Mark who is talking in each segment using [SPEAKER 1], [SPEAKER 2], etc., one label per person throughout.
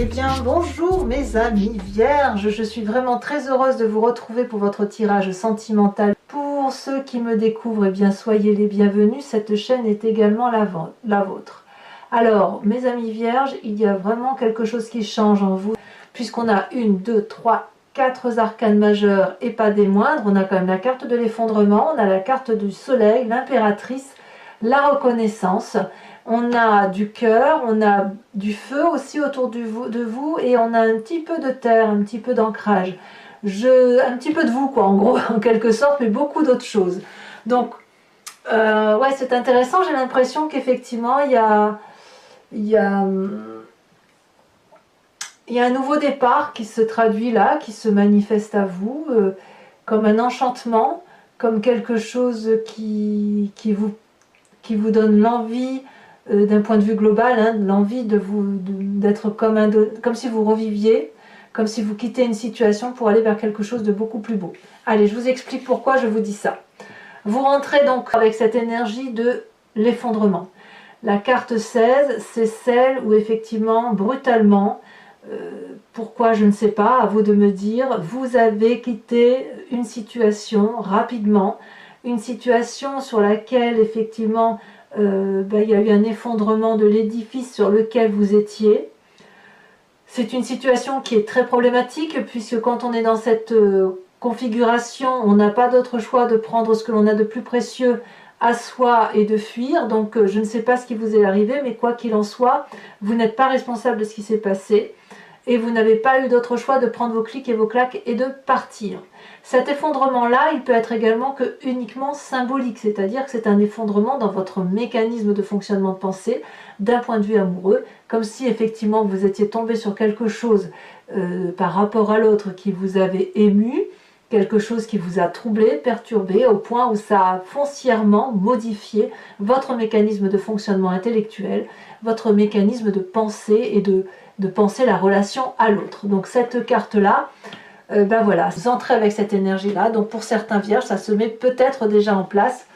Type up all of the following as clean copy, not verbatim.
[SPEAKER 1] Eh bien bonjour mes amis vierges, je suis vraiment très heureuse de vous retrouver pour votre tirage sentimental. Pour ceux qui me découvrent, eh bien soyez les bienvenus, cette chaîne est également la vôtre. Alors mes amis vierges, il y a vraiment quelque chose qui change en vous, puisqu'on a 1, 2, 3, 4 arcanes majeurs et pas des moindres. On a quand même la carte de l'effondrement, on a la carte du soleil, l'impératrice, la reconnaissance. On a du cœur, on a du feu aussi autour de vous et on a un petit peu de terre, un petit peu d'ancrage. Un petit peu de vous quoi, en gros, en quelque sorte, mais beaucoup d'autres choses. Donc, ouais, c'est intéressant, j'ai l'impression qu'effectivement, il y a un nouveau départ qui se traduit là, qui se manifeste à vous, comme un enchantement, comme quelque chose qui vous donne l'envie, d'un point de vue global, hein, l'envie d'être comme si vous reviviez, comme si vous quittez une situation pour aller vers quelque chose de beaucoup plus beau. Allez, je vous explique pourquoi je vous dis ça. Vous rentrez donc avec cette énergie de l'effondrement. La carte 16, c'est celle où effectivement, brutalement, pourquoi je ne sais pas, à vous de me dire, vous avez quitté une situation rapidement, une situation sur laquelle effectivement il y a eu un effondrement de l'édifice sur lequel vous étiez. C'est une situation qui est très problématique puisque quand on est dans cette configuration, on n'a pas d'autre choix de prendre ce que l'on a de plus précieux à soi et de fuir. Donc je ne sais pas ce qui vous est arrivé, mais quoi qu'il en soit, vous n'êtes pas responsable de ce qui s'est passé et vous n'avez pas eu d'autre choix de prendre vos clics et vos claques et de partir. Cet effondrement-là, il peut être également uniquement symbolique, c'est-à-dire que c'est un effondrement dans votre mécanisme de fonctionnement de pensée, d'un point de vue amoureux, comme si effectivement vous étiez tombé sur quelque chose par rapport à l'autre qui vous avait ému, quelque chose qui vous a troublé, perturbé, au point où ça a foncièrement modifié votre mécanisme de fonctionnement intellectuel, votre mécanisme de pensée et de penser la relation à l'autre. Donc cette carte-là, ben voilà, vous entrez avec cette énergie-là. Donc pour certains vierges, ça se met peut-être déjà en place.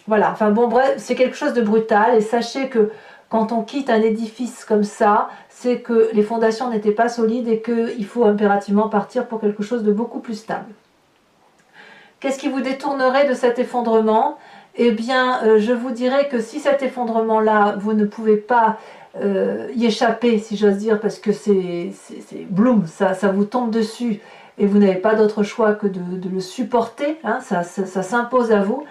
[SPEAKER 1] Voilà, enfin bon, bref, c'est quelque chose de brutal. Et sachez que quand on quitte un édifice comme ça, c'est que les fondations n'étaient pas solides et qu'il faut impérativement partir pour quelque chose de beaucoup plus stable. Qu'est-ce qui vous détournerait de cet effondrement? Eh bien, je vous dirais que si cet effondrement-là, vous ne pouvez pas y échapper, si j'ose dire, parce que c'est bloom, ça vous tombe dessus et vous n'avez pas d'autre choix que de le supporter, hein, ça s'impose à vous.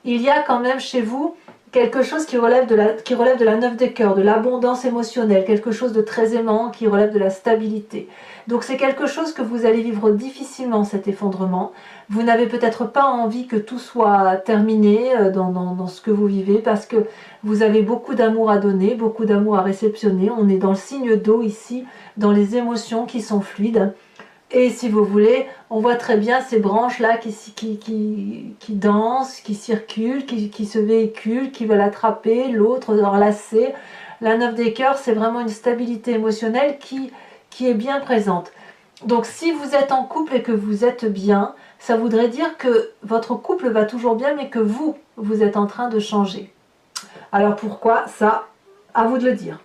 [SPEAKER 1] Il y a quand même chez vous quelque chose qui relève de la 9 des cœurs, de l'abondance émotionnelle, quelque chose de très aimant qui relève de la stabilité. Donc c'est quelque chose que vous allez vivre difficilement, cet effondrement. Vous n'avez peut-être pas envie que tout soit terminé dans ce que vous vivez parce que vous avez beaucoup d'amour à donner, beaucoup d'amour à réceptionner. On est dans le signe d'eau ici, dans les émotions qui sont fluides. Et si vous voulez, on voit très bien ces branches-là qui dansent, qui circulent, qui se véhiculent, qui veulent attraper, l'autre enlacer. La 9 des cœurs, c'est vraiment une stabilité émotionnelle qui est bien présente. Donc si vous êtes en couple et que vous êtes bien, ça voudrait dire que votre couple va toujours bien, mais que vous êtes en train de changer. Alors pourquoi ça? À vous de le dire.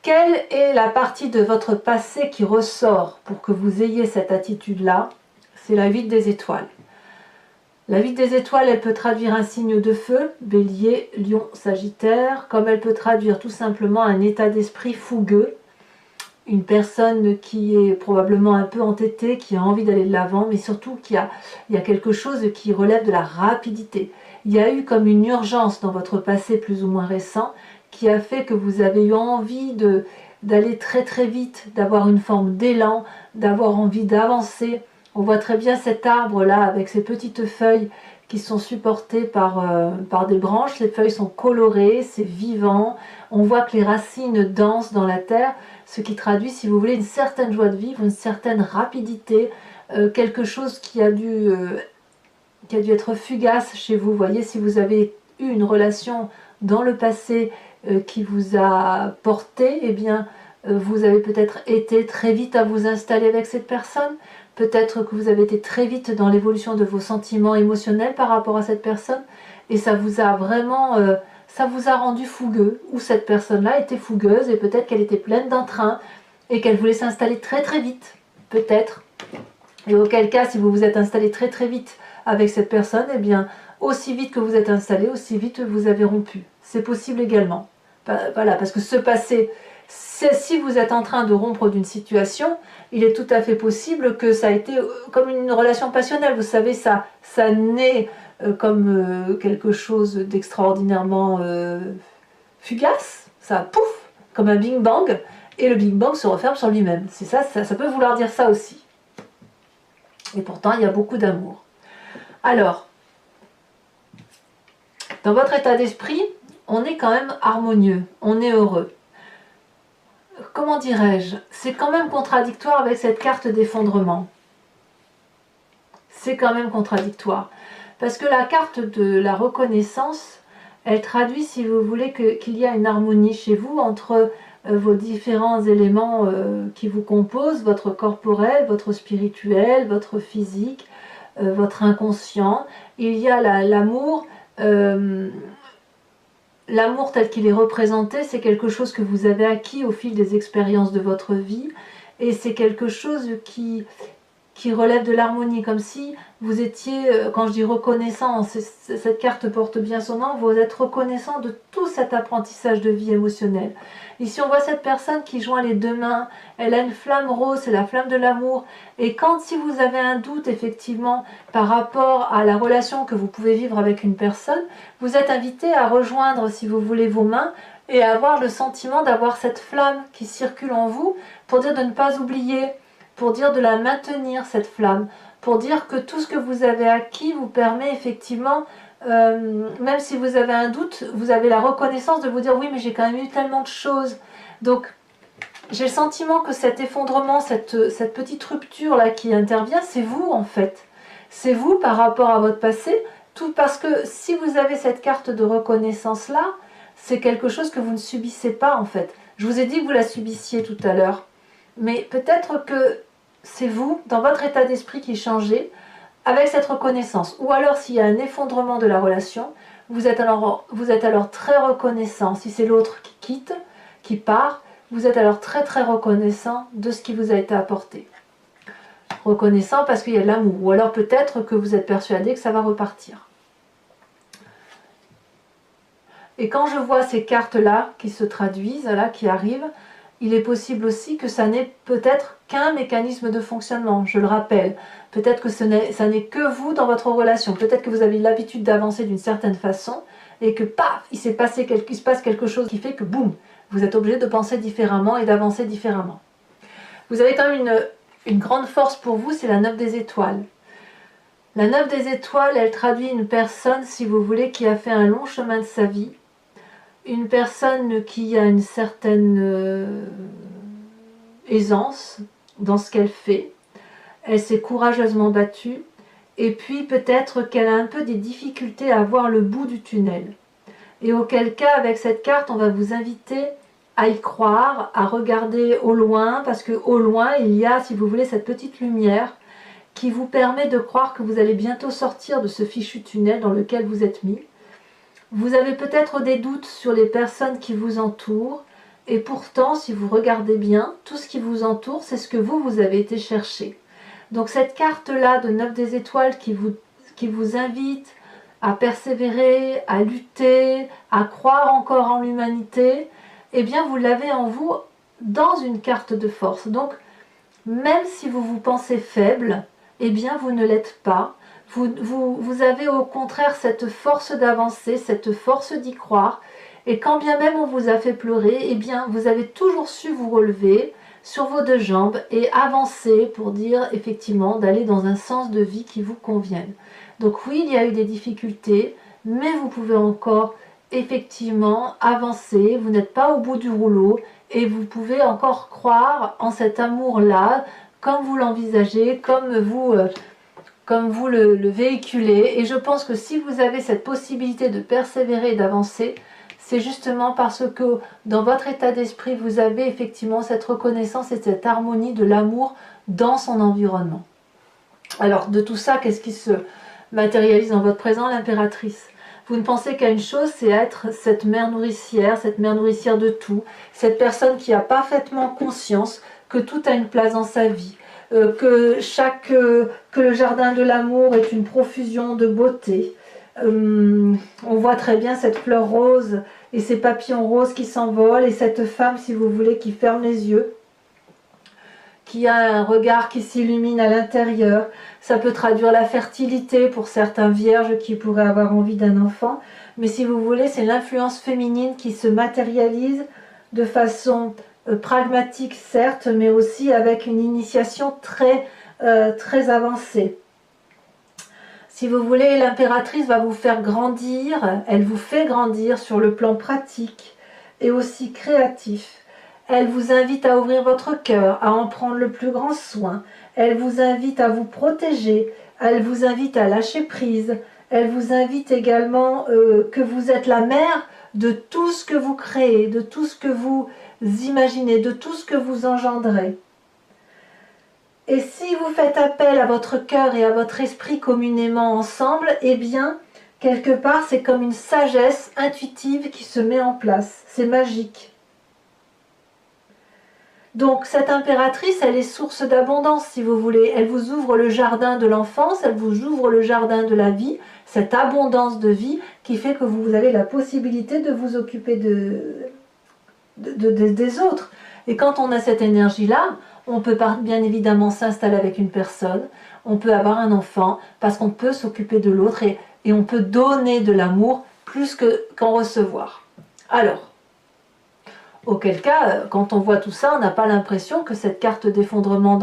[SPEAKER 1] Quelle est la partie de votre passé qui ressort pour que vous ayez cette attitude-là? C'est la 8 des étoiles. La 8 des étoiles, elle peut traduire un signe de feu, Bélier, Lion, Sagittaire, comme elle peut traduire tout simplement un état d'esprit fougueux, une personne qui est probablement un peu entêtée, qui a envie d'aller de l'avant, mais surtout il y a quelque chose qui relève de la rapidité. Il y a eu comme une urgence dans votre passé plus ou moins récent, qui a fait que vous avez eu envie d'aller très très vite, d'avoir une forme d'élan, d'avoir envie d'avancer. On voit très bien cet arbre là avec ses petites feuilles qui sont supportées par des branches. Les feuilles sont colorées, c'est vivant. On voit que les racines dansent dans la terre, ce qui traduit, si vous voulez, une certaine joie de vivre, une certaine rapidité, quelque chose qui a dû être fugace chez vous. Vous voyez, si vous avez eu une relation dans le passé qui vous a porté, eh bien, vous avez peut-être été très vite à vous installer avec cette personne. Peut-être que vous avez été très vite dans l'évolution de vos sentiments émotionnels par rapport à cette personne. Et ça vous a vraiment ça vous a rendu fougueux, ou cette personne-là était fougueuse et peut-être qu'elle était pleine d'entrain et qu'elle voulait s'installer très très vite, peut-être. Et auquel cas, si vous vous êtes installé très très vite avec cette personne, eh bien, aussi vite que vous êtes installé, aussi vite vous avez rompu. C'est possible également. Voilà, parce que ce passé, si vous êtes en train de rompre d'une situation, il est tout à fait possible que ça a été comme une relation passionnelle. Vous savez, ça naît comme quelque chose d'extraordinairement fugace, ça pouf, comme un Big Bang, et le Big Bang se referme sur lui-même. C'est ça, ça peut vouloir dire ça aussi. Et pourtant, il y a beaucoup d'amour. Alors, dans votre état d'esprit, on est quand même harmonieux, on est heureux. Comment dirais-je? C'est quand même contradictoire avec cette carte d'effondrement. C'est quand même contradictoire. Parce que la carte de la reconnaissance, elle traduit, si vous voulez, qu'il y a une harmonie chez vous entre vos différents éléments qui vous composent, votre corporel, votre spirituel, votre physique, votre inconscient. Il y a l'amour. L'amour tel qu'il est représenté, c'est quelque chose que vous avez acquis au fil des expériences de votre vie, et c'est quelque chose qui relève de l'harmonie, comme si vous étiez, quand je dis reconnaissant, cette carte porte bien son nom, vous êtes reconnaissant de tout cet apprentissage de vie émotionnelle. Ici on voit cette personne qui joint les deux mains, elle a une flamme rose, c'est la flamme de l'amour, et si vous avez un doute effectivement par rapport à la relation que vous pouvez vivre avec une personne, vous êtes invité à rejoindre, si vous voulez, vos mains, et à avoir le sentiment d'avoir cette flamme qui circule en vous, pour dire de ne pas oublier, pour dire de la maintenir, cette flamme, pour dire que tout ce que vous avez acquis vous permet effectivement, même si vous avez un doute, vous avez la reconnaissance de vous dire oui mais j'ai quand même eu tellement de choses. Donc j'ai le sentiment que cet effondrement, cette petite rupture là qui intervient, c'est vous en fait. C'est vous par rapport à votre passé, tout parce que si vous avez cette carte de reconnaissance là, c'est quelque chose que vous ne subissez pas en fait. Je vous ai dit que vous la subissiez tout à l'heure. Mais peut-être que c'est vous, dans votre état d'esprit, qui changez avec cette reconnaissance. Ou alors, s'il y a un effondrement de la relation, vous êtes alors très reconnaissant. Si c'est l'autre qui quitte, qui part, vous êtes alors très très reconnaissant de ce qui vous a été apporté. Reconnaissant parce qu'il y a de l'amour. Ou alors peut-être que vous êtes persuadé que ça va repartir. Et quand je vois ces cartes-là qui se traduisent, là, qui arrivent, il est possible aussi que ça n'est peut-être qu'un mécanisme de fonctionnement, je le rappelle. Peut-être que ça n'est que vous dans votre relation. Peut-être que vous avez l'habitude d'avancer d'une certaine façon et que paf, il se passe quelque chose qui fait que boum, vous êtes obligé de penser différemment et d'avancer différemment. Vous avez quand même une grande force pour vous, c'est la 9 des étoiles. La 9 des étoiles, elle traduit une personne, si vous voulez, qui a fait un long chemin de sa vie. Une personne qui a une certaine aisance dans ce qu'elle fait. Elle s'est courageusement battue. Et puis peut-être qu'elle a un peu des difficultés à voir le bout du tunnel. Et auquel cas, avec cette carte, on va vous inviter à y croire, à regarder au loin, parce qu'au loin, il y a, si vous voulez, cette petite lumière qui vous permet de croire que vous allez bientôt sortir de ce fichu tunnel dans lequel vous êtes mis. Vous avez peut-être des doutes sur les personnes qui vous entourent, et pourtant, si vous regardez bien, tout ce qui vous entoure, c'est ce que vous avez été chercher. Donc cette carte-là de 9 des étoiles qui vous invite à persévérer, à lutter, à croire encore en l'humanité, eh bien vous l'avez en vous dans une carte de force. Donc même si vous vous pensez faible, eh bien vous ne l'êtes pas. Vous avez au contraire cette force d'avancer, cette force d'y croire. Et quand bien même on vous a fait pleurer, eh bien vous avez toujours su vous relever sur vos deux jambes et avancer pour dire effectivement d'aller dans un sens de vie qui vous convienne. Donc oui, il y a eu des difficultés, mais vous pouvez encore effectivement avancer. Vous n'êtes pas au bout du rouleau et vous pouvez encore croire en cet amour-là, comme vous l'envisagez, comme vous le véhiculez. Et je pense que si vous avez cette possibilité de persévérer et d'avancer, c'est justement parce que dans votre état d'esprit, vous avez effectivement cette reconnaissance et cette harmonie de l'amour dans son environnement. Alors de tout ça, qu'est-ce qui se matérialise dans votre présent? L'impératrice. Vous ne pensez qu'à une chose, c'est être cette mère nourricière de tout, cette personne qui a parfaitement conscience que tout a une place dans sa vie, que le jardin de l'amour est une profusion de beauté. On voit très bien cette fleur rose et ces papillons roses qui s'envolent et cette femme, si vous voulez, qui ferme les yeux, qui a un regard qui s'illumine à l'intérieur. Ça peut traduire la fertilité pour certains vierges qui pourraient avoir envie d'un enfant, mais si vous voulez, c'est l'influence féminine qui se matérialise de façon pragmatique, certes, mais aussi avec une initiation très avancée. Si vous voulez, l'impératrice va vous faire grandir, elle vous fait grandir sur le plan pratique et aussi créatif. Elle vous invite à ouvrir votre cœur, à en prendre le plus grand soin. Elle vous invite à vous protéger, elle vous invite à lâcher prise. Elle vous invite également que vous êtes la mère de tout ce que vous créez, de tout ce que vous imaginez, de tout ce que vous engendrez. Et si vous faites appel à votre cœur et à votre esprit communément ensemble, eh bien, quelque part, c'est comme une sagesse intuitive qui se met en place. C'est magique. Donc, cette impératrice, elle est source d'abondance, si vous voulez. Elle vous ouvre le jardin de l'enfance, elle vous ouvre le jardin de la vie, cette abondance de vie qui fait que vous avez la possibilité de vous occuper des autres. Et quand on a cette énergie-là, on peut bien évidemment s'installer avec une personne, on peut avoir un enfant, parce qu'on peut s'occuper de l'autre et on peut donner de l'amour plus qu'en recevoir. Alors, auquel cas, quand on voit tout ça, on n'a pas l'impression que cette carte d'effondrement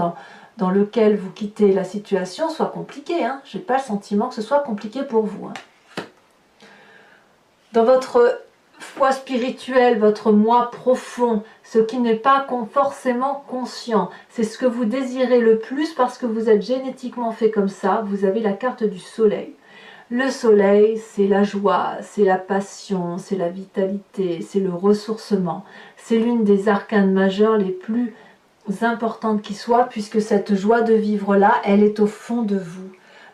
[SPEAKER 1] dans lequel vous quittez la situation soit compliquée. Hein. Je n'ai pas le sentiment que ce soit compliqué pour vous. Hein. Dans votre foi spirituelle, votre moi profond, ce qui n'est pas forcément conscient, c'est ce que vous désirez le plus parce que vous êtes génétiquement fait comme ça, vous avez la carte du soleil. Le soleil, c'est la joie, c'est la passion, c'est la vitalité, c'est le ressourcement. C'est l'une des arcanes majeures les plus importantes qui soient, puisque cette joie de vivre-là, elle est au fond de vous.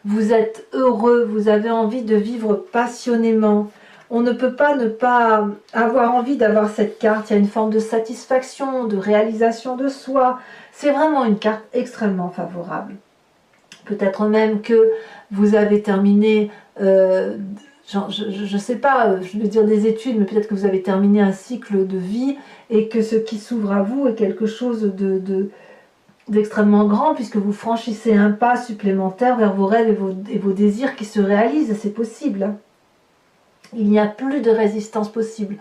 [SPEAKER 1] Vous êtes heureux, vous avez envie de vivre passionnément. On ne peut pas ne pas avoir envie d'avoir cette carte. Il y a une forme de satisfaction, de réalisation de soi. C'est vraiment une carte extrêmement favorable. Peut-être même que vous avez terminé, je ne sais pas, je veux dire des études, mais peut-être que vous avez terminé un cycle de vie et que ce qui s'ouvre à vous est quelque chose d'extrêmement grand, puisque vous franchissez un pas supplémentaire vers vos rêves et vos désirs qui se réalisent. C'est possible. Il n'y a plus de résistance possible,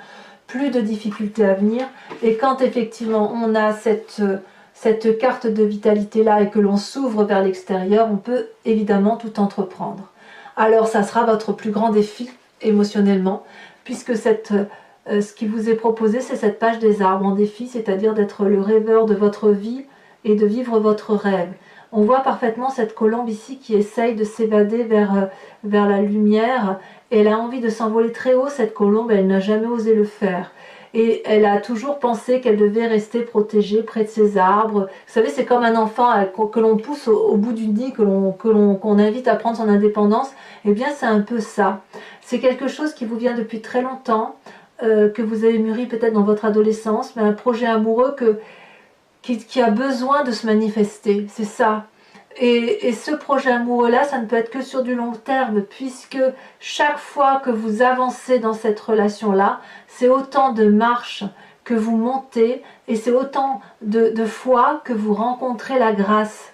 [SPEAKER 1] plus de difficultés à venir. Et quand effectivement on a cette carte de vitalité là et que l'on s'ouvre vers l'extérieur, on peut évidemment tout entreprendre. Alors ça sera votre plus grand défi émotionnellement, puisque ce qui vous est proposé, c'est cette page des arbres en défi, c'est-à-dire d'être le rêveur de votre vie et de vivre votre rêve. On voit parfaitement cette colombe ici qui essaye de s'évader vers la lumière. Elle a envie de s'envoler très haut, cette colombe, elle n'a jamais osé le faire. Et elle a toujours pensé qu'elle devait rester protégée près de ces arbres. Vous savez, c'est comme un enfant que l'on pousse au bout du nid, qu'on invite à prendre son indépendance. Eh bien, c'est un peu ça. C'est quelque chose qui vous vient depuis très longtemps, que vous avez mûri peut-être dans votre adolescence, mais un projet amoureux qui a besoin de se manifester. C'est ça. Et ce projet amoureux-là, ça ne peut être que sur du long terme, puisque chaque fois que vous avancez dans cette relation-là, c'est autant de marches que vous montez, et c'est autant de fois que vous rencontrez la grâce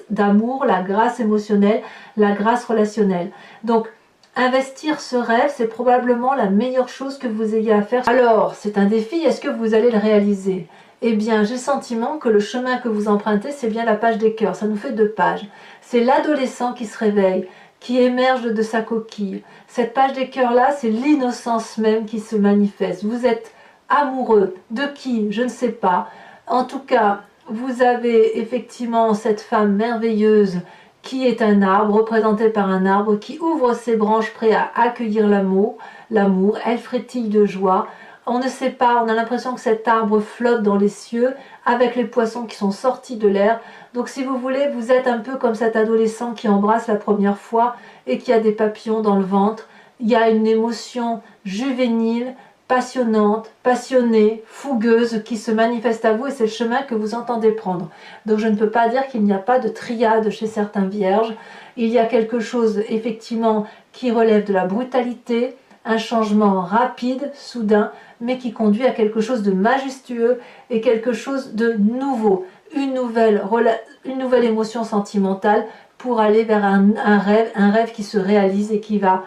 [SPEAKER 1] d'amour, la grâce émotionnelle, la grâce relationnelle. Donc, investir ce rêve, c'est probablement la meilleure chose que vous ayez à faire. Alors, c'est un défi, est-ce que vous allez le réaliser ? Eh bien, j'ai le sentiment que le chemin que vous empruntez, c'est bien la page des cœurs. Ça nous fait 2 pages. C'est l'adolescent qui se réveille, qui émerge de sa coquille. Cette page des cœurs-là, c'est l'innocence même qui se manifeste. Vous êtes amoureux de qui? Je ne sais pas. En tout cas, vous avez effectivement cette femme merveilleuse qui est un arbre, représentée par un arbre, qui ouvre ses branches prêt à accueillir l'amour. Elle frétille de joie. On ne sait pas, on a l'impression que cet arbre flotte dans les cieux avec les poissons qui sont sortis de l'air. Donc si vous voulez, vous êtes un peu comme cet adolescent qui embrasse la première fois et qui a des papillons dans le ventre. il y a une émotion juvénile, passionnante, passionnée, fougueuse qui se manifeste à vous et c'est le chemin que vous entendez prendre. Donc je ne peux pas dire qu'il n'y a pas de triade chez certains vierges. Il y a quelque chose effectivement qui relève de la brutalité, un changement rapide, soudain, mais qui conduit à quelque chose de majestueux et quelque chose de nouveau, une nouvelle émotion sentimentale pour aller vers un rêve qui se réalise et qui va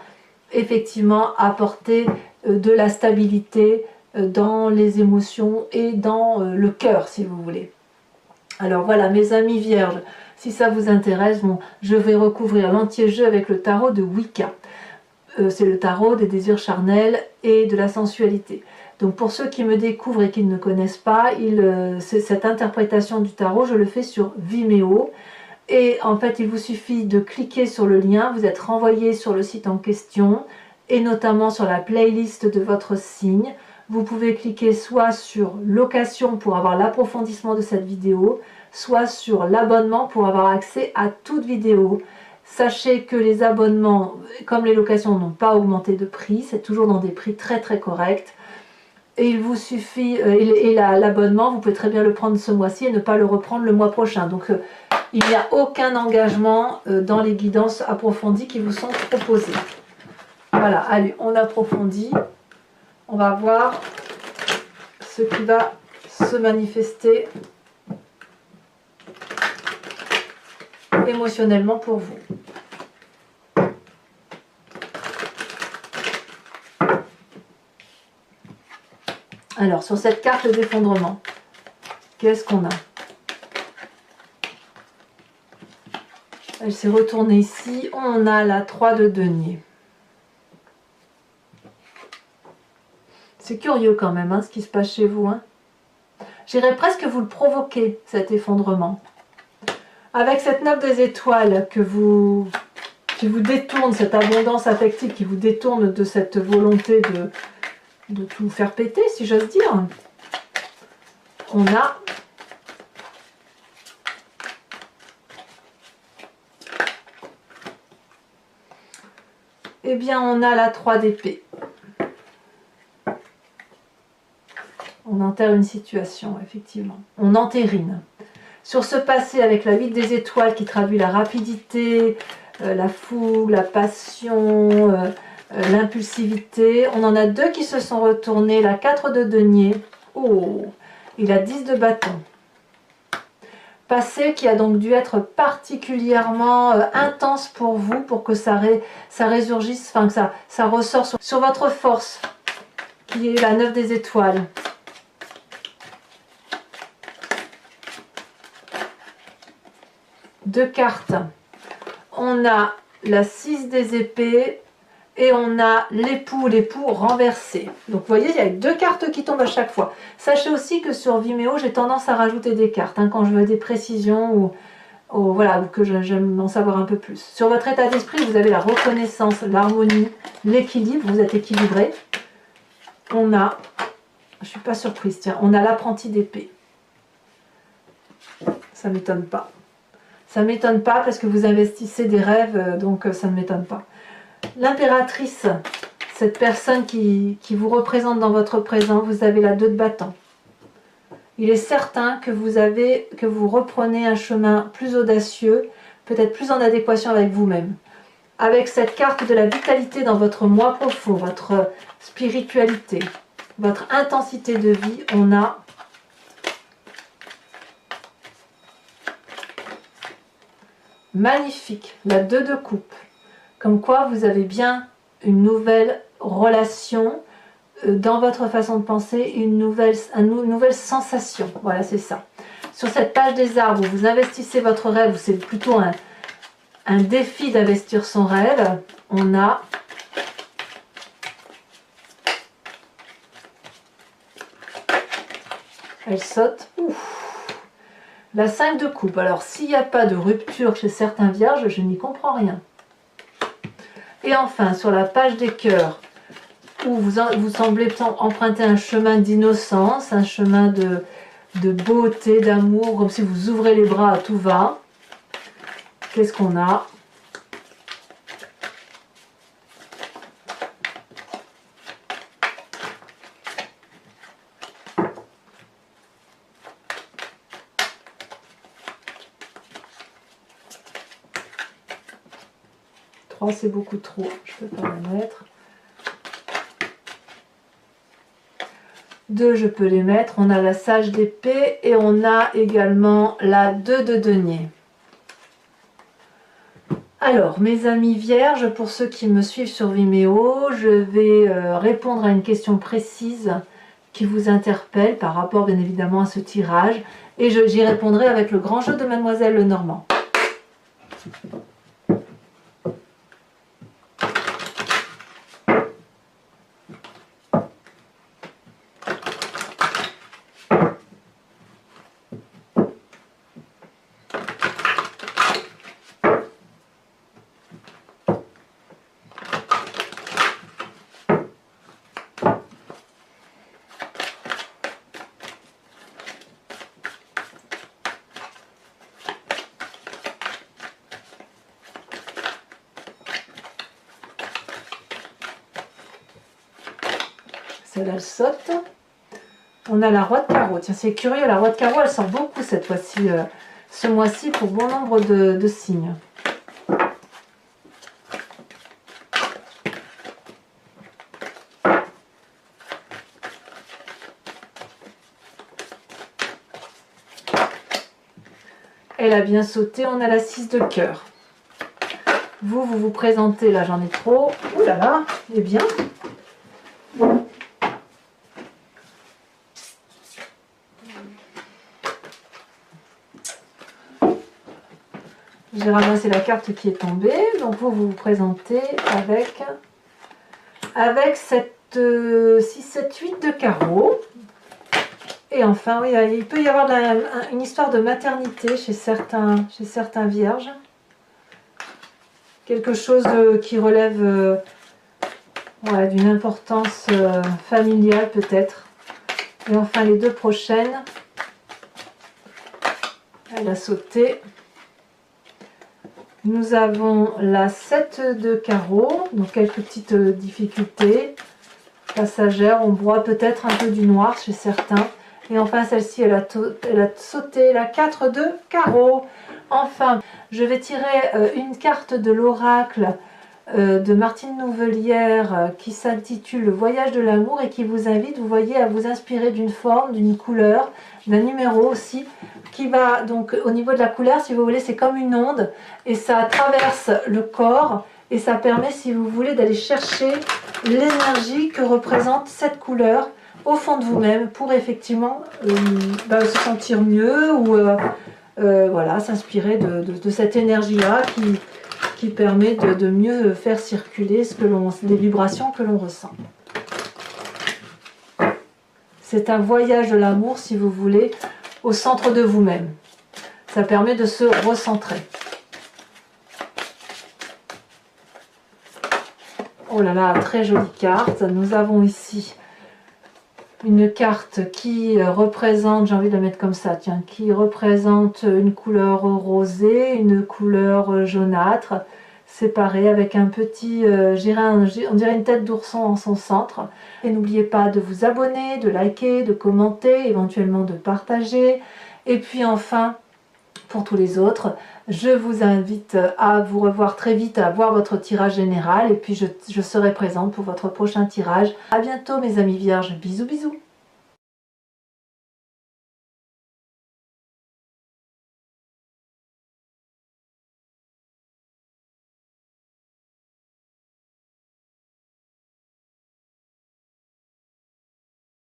[SPEAKER 1] effectivement apporter de la stabilité dans les émotions et dans le cœur, si vous voulez. Alors voilà, mes amis vierges, si ça vous intéresse, bon, je vais recouvrir l'entier jeu avec le tarot de Wicca. C'est le tarot des désirs charnels et de la sensualité. Donc pour ceux qui me découvrent et qui ne me connaissent pas, cette interprétation du tarot, je le fais sur Vimeo. Et en fait, il vous suffit de cliquer sur le lien, vous êtes renvoyé sur le site en question, et notamment sur la playlist de votre signe. Vous pouvez cliquer soit sur location pour avoir l'approfondissement de cette vidéo, soit sur l'abonnement pour avoir accès à toute vidéo. Sachez que les abonnements, comme les locations, n'ont pas augmenté de prix, c'est toujours dans des prix très très corrects. Et il vous suffit, et l'abonnement, vous pouvez très bien le prendre ce mois-ci et ne pas le reprendre le mois prochain. Donc il n'y a aucun engagement dans les guidances approfondies qui vous sont proposées. Voilà, allez, on approfondit. On va voir ce qui va se manifester émotionnellement pour vous. Alors, sur cette carte d'effondrement, qu'est-ce qu'on a? Elle s'est retournée ici. On a la 3 de denier. C'est curieux quand même, hein, ce qui se passe chez vous. Hein. J'irais presque vous le provoquer, cet effondrement. Avec cette 9 des étoiles qui vous détourne, cette abondance affective qui vous détourne de cette volonté de tout faire péter, si j'ose dire, on a on a la 3 d'épée. On enterre une situation, effectivement. On entérine. Sur ce passé avec la 8 des étoiles qui traduit la rapidité, la fougue, la passion, l'impulsivité. On en a 2 qui se sont retournés, la 4 de denier, oh, et la 10 de bâton. Passé qui a donc dû être particulièrement intense pour vous, pour que ça résurgisse, enfin que ça ressort sur votre force, qui est la 9 des étoiles. Deux cartes. On a la 6 des épées et on a l'époux renversé. Donc vous voyez, il y a 2 cartes qui tombent à chaque fois. Sachez aussi que sur Vimeo, j'ai tendance à rajouter des cartes hein, quand je veux des précisions ou voilà, que j'aime en savoir un peu plus. Sur votre état d'esprit, vous avez la reconnaissance, l'harmonie, l'équilibre, vous êtes équilibré. On a, je suis pas surprise, tiens, on a l'apprenti d'épée. Ça m'étonne pas. Ça ne m'étonne pas parce que vous investissez des rêves, donc ça ne m'étonne pas. L'impératrice, cette personne qui vous représente dans votre présent, vous avez la 2 de bâton. Il est certain que vous reprenez un chemin plus audacieux, peut-être plus en adéquation avec vous-même. Avec cette carte de la vitalité dans votre moi profond, votre spiritualité, votre intensité de vie, on a magnifique, la 2 de coupe. Comme quoi vous avez bien une nouvelle relation dans votre façon de penser, une nouvelle sensation. Voilà, c'est ça. Sur cette page des arbres, où vous investissez votre rêve, c'est plutôt un défi d'investir son rêve, on a elle saute. Ouf. La 5 de coupe. Alors, s'il n'y a pas de rupture chez certains vierges, je n'y comprends rien. Et enfin, sur la page des cœurs, où vous semblez emprunter un chemin d'innocence, un chemin de beauté, d'amour, comme si vous ouvrez les bras à tout va. Qu'est-ce qu'on a? 3 c'est beaucoup trop, je ne peux pas la mettre. 2 je peux les mettre, on a la sage d'épée et on a également la 2 de denier. Alors mes amis vierges, pour ceux qui me suivent sur Vimeo, je vais répondre à une question précise qui vous interpelle par rapport bien évidemment à ce tirage et j'y répondrai avec le grand jeu de Mademoiselle Lenormand. Celle-là, elle saute. On a la roi de carreau. Tiens, c'est curieux, la roi de carreau, elle sort beaucoup cette fois-ci, ce mois-ci, pour bon nombre de signes. Elle a bien sauté, on a la 6 de cœur. Vous vous présentez, là j'en ai trop. Ouh là là, il est bien. J'ai ramassé la carte qui est tombée, donc vous vous présentez avec cette 6, 7, 8 de carreau. Et enfin, oui, il peut y avoir une histoire de maternité chez certains vierges. Quelque chose qui relève voilà, d'une importance familiale peut-être. Et enfin, les 2 prochaines, elle a sauté. Nous avons la 7 de carreau, donc quelques petites difficultés passagères. On voit peut-être un peu du noir chez certains. Et enfin, celle-ci, elle a sauté la 4 de carreau. Enfin, je vais tirer une carte de l'oracle de Martine Nouvelière qui s'intitule Le voyage de l'amour et qui vous invite, vous voyez, à vous inspirer d'une forme, d'une couleur, d'un numéro aussi, qui va donc au niveau de la couleur, si vous voulez, c'est comme une onde et ça traverse le corps et ça permet, si vous voulez, d'aller chercher l'énergie que représente cette couleur au fond de vous-même pour effectivement se sentir mieux ou voilà, s'inspirer de cette énergie-là qui permet de mieux faire circuler les vibrations que l'on ressent. C'est un voyage de l'amour, si vous voulez, au centre de vous-même. Ça permet de se recentrer. Oh là là, très jolie carte. Nous avons ici une carte qui représente, j'ai envie de la mettre comme ça, tiens, qui représente une couleur rosée, une couleur jaunâtre, séparée avec un petit, on dirait une tête d'ourson en son centre. Et n'oubliez pas de vous abonner, de liker, de commenter, éventuellement de partager. Et puis enfin, pour tous les autres, je vous invite à vous revoir très vite, à voir votre tirage général et puis je serai présente pour votre prochain tirage. À bientôt mes amis vierges, bisous bisous.